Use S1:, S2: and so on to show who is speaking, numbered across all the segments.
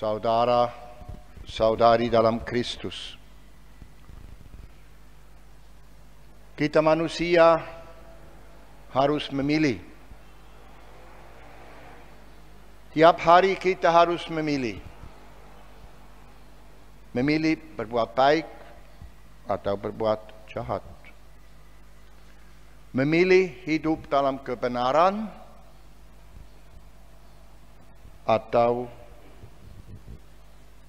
S1: saudara-saudari dalam Kristus. Kita manusia harus memilih. Tiap hari kita harus memilih. Memilih berbuat baik atau berbuat jahat. Memilih hidup dalam kebenaran atau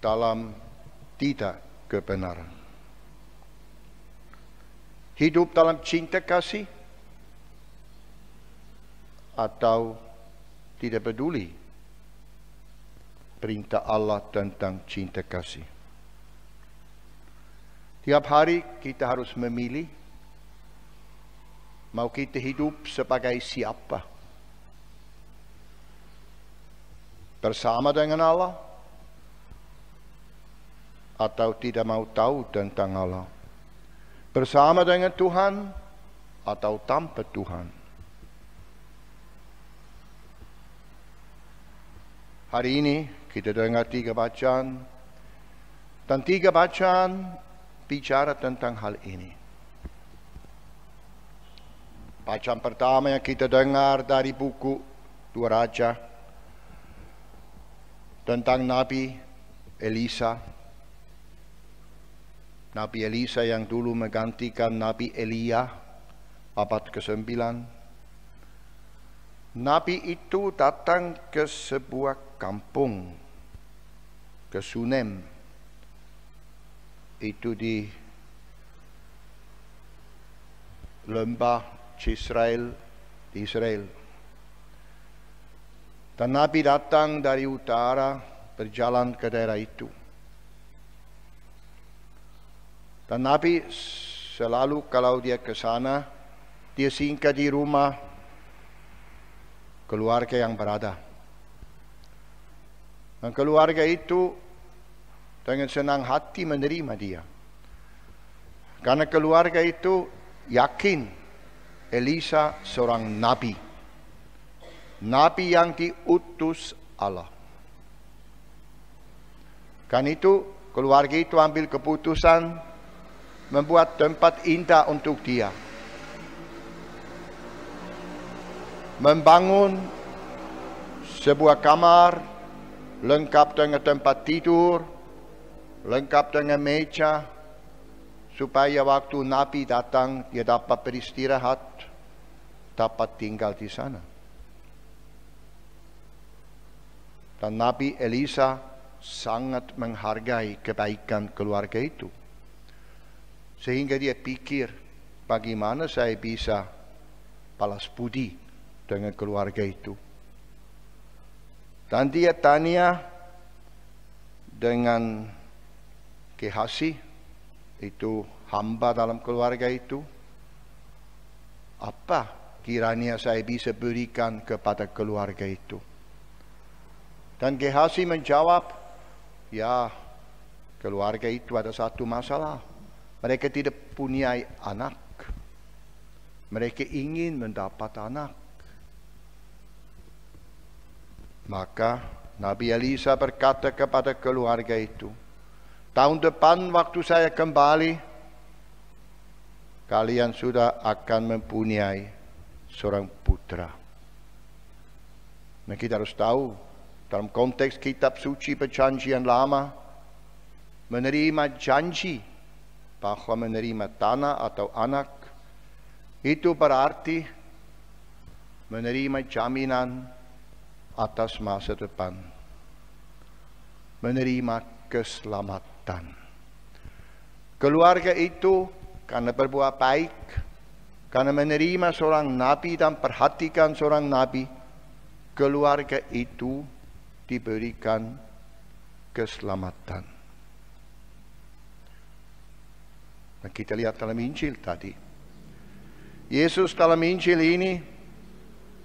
S1: dalam tidak kebenaran. Hidup dalam cinta kasih atau tidak peduli perintah Allah tentang cinta kasih. Tiap hari kita harus memilih, mau kita hidup sebagai siapa? Bersama dengan Allah atau tidak mau tahu tentang Allah? Bersama dengan Tuhan atau tanpa Tuhan? Hari ini kita dengar 3 bacaan, dan 3 bacaan bicara tentang hal ini. Bacaan pertama yang kita dengar dari buku 2 Raja tentang Nabi Elisa. Nabi Elisa yang dulu menggantikan Nabi Elia abad ke-9. Nabi itu datang ke sebuah kampung, ke Sunem, itu di lembah Israel, di Israel. Dan Nabi datang dari utara, berjalan ke daerah itu. Dan Nabi selalu kalau dia ke sana, dia singgah di rumah keluarga yang berada. Dan keluarga itu dengan senang hati menerima dia. Karena keluarga itu yakin Elisa seorang nabi. Nabi yang diutus Allah. Karena itu keluarga itu ambil keputusan membuat tempat indah untuk dia. Membangun sebuah kamar lengkap dengan tempat tidur, lengkap dengan meja, supaya waktu Nabi datang dia dapat beristirahat, dapat tinggal di sana. Dan Nabi Elisa sangat menghargai kebaikan keluarga itu. Sehingga dia pikir, bagaimana saya bisa balas budi dengan keluarga itu. Dan dia tanya dengan Gehasi, itu hamba dalam keluarga itu, apa kiranya saya bisa berikan kepada keluarga itu. Dan Gehasi menjawab, ya, keluarga itu ada satu masalah. Mereka tidak punya anak. Mereka ingin mendapat anak. Maka Nabi Elisa berkata kepada keluarga itu, tahun depan waktu saya kembali, kalian sudah akan mempunyai seorang putra. Nah, kita harus tahu, dalam konteks kitab suci perjanjian lama, menerima janji bahwa menerima tanah atau anak itu berarti menerima jaminan atas masa depan, menerima keselamatan. Keluarga itu karena berbuat baik, karena menerima seorang nabi dan perhatikan seorang nabi, keluarga itu diberikan keselamatan. Nah, kita lihat dalam Injil tadi. Yesus dalam Injil ini,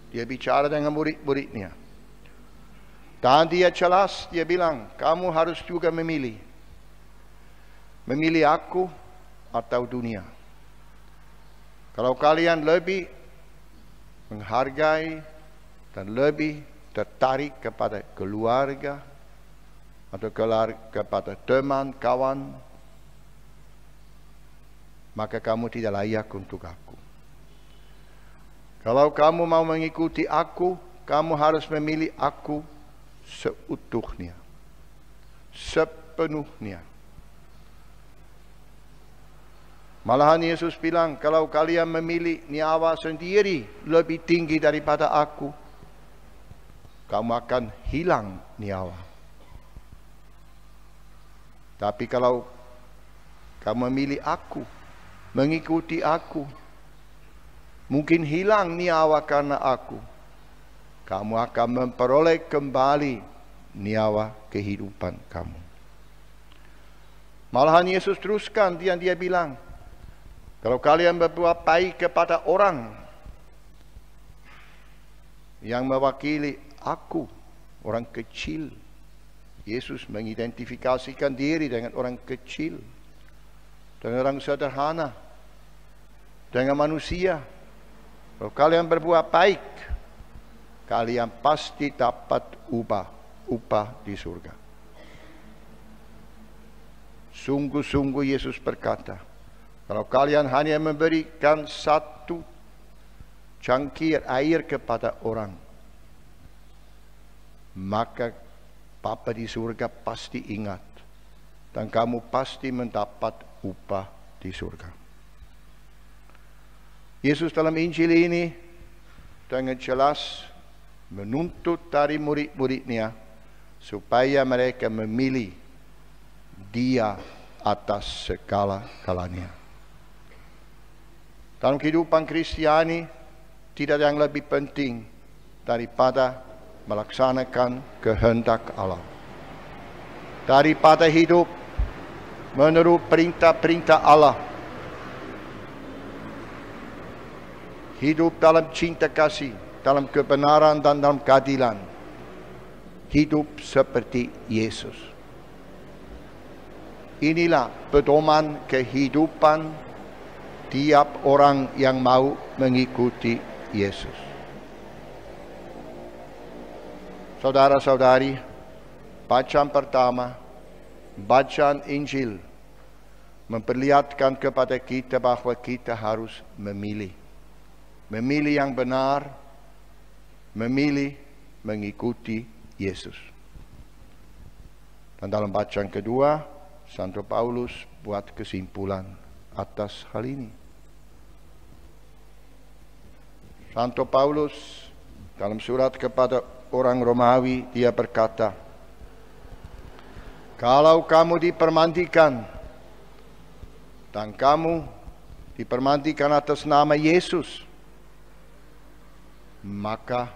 S1: dia bicara dengan murid-muridnya. Dan dia jelas, dia bilang, kamu harus juga memilih. Memilih aku atau dunia. Kalau kalian lebih menghargai dan lebih tertarik kepada keluarga atau kepada teman, kawan, maka kamu tidak layak untuk aku. Kalau kamu mau mengikuti aku, kamu harus memilih aku seutuhnya, sepenuhnya. Malahan Yesus bilang, kalau kalian memilih nyawa sendiri lebih tinggi daripada aku, kamu akan hilang nyawa. Tapi kalau kamu memilih aku, mengikuti aku, mungkin hilang nyawa karena aku, kamu akan memperoleh kembali nyawa kehidupan kamu. Malahan Yesus teruskan, dia bilang, kalau kalian berbuat baik kepada orang yang mewakili aku, orang kecil, Yesus mengidentifikasikan diri dengan orang kecil, dengan orang sederhana, dengan manusia. Kalau kalian berbuat baik, kalian pasti dapat upah di surga. Sungguh-sungguh Yesus berkata, kalau kalian hanya memberikan satu cangkir air kepada orang, maka Bapa di surga pasti ingat, dan kamu pasti mendapat upah di surga. Yesus dalam Injil ini dengan jelas menuntut dari murid-muridnya supaya mereka memilih Dia atas segala-galanya. Dalam kehidupan Kristiani tidak ada yang lebih penting daripada melaksanakan kehendak Allah, daripada hidup menurut perintah-perintah Allah, hidup dalam cinta kasih, dalam kebenaran dan dalam keadilan, hidup seperti Yesus. Inilah pedoman kehidupan tiap orang yang mau mengikuti Yesus. Saudara-saudari, bacaan pertama, bacaan Injil, memperlihatkan kepada kita bahwa kita harus memilih. Memilih yang benar, memilih mengikuti Yesus. Dan dalam bacaan kedua, Santo Paulus buat kesimpulan atas hal ini. Santo Paulus dalam surat kepada orang Romawi, dia berkata, kalau kamu dipermandikan dan kamu dipermandikan atas nama Yesus, maka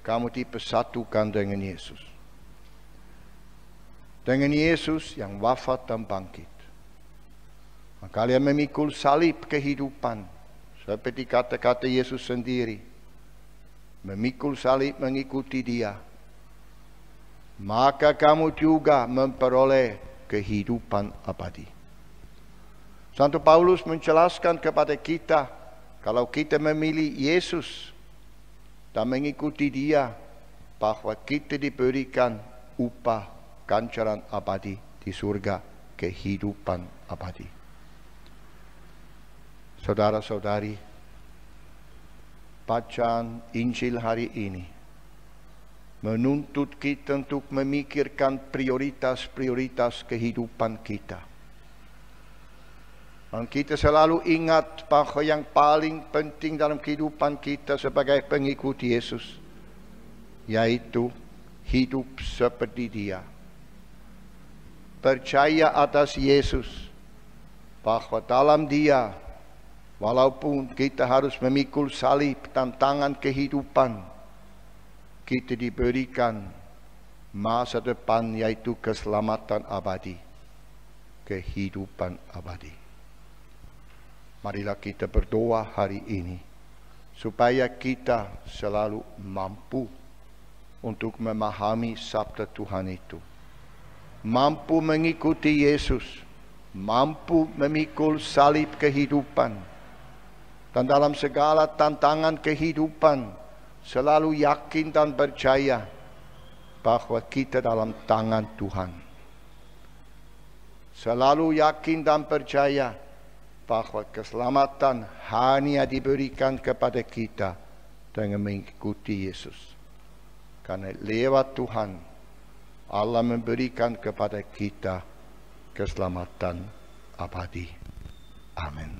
S1: kamu dipersatukan dengan Yesus. Dengan Yesus yang wafat dan bangkit. Maka kalian memikul salib kehidupan, seperti kata-kata Yesus sendiri. Memikul salib mengikuti Dia, maka kamu juga memperoleh kehidupan abadi. Santo Paulus menjelaskan kepada kita, kalau kita memilih Yesus dan mengikuti Dia, bahwa kita diberikan upah ganjaran abadi di surga, kehidupan abadi. Saudara-saudari, bacaan Injil hari ini menuntut kita untuk memikirkan prioritas-prioritas kehidupan kita. Dan kita selalu ingat bahwa yang paling penting dalam kehidupan kita sebagai pengikut Yesus, yaitu hidup seperti Dia. Percaya atas Yesus, bahwa dalam Dia, walaupun kita harus memikul salib tantangan kehidupan, kita diberikan masa depan, yaitu keselamatan abadi, kehidupan abadi. Marilah kita berdoa hari ini, supaya kita selalu mampu untuk memahami sabda Tuhan itu. Mampu mengikuti Yesus, mampu memikul salib kehidupan, dan dalam segala tantangan kehidupan selalu yakin dan percaya bahwa kita dalam tangan Tuhan. Selalu yakin dan percaya bahwa keselamatan hanya diberikan kepada kita dengan mengikuti Yesus. Karena lewat Tuhan, Allah memberikan kepada kita keselamatan abadi. Amin.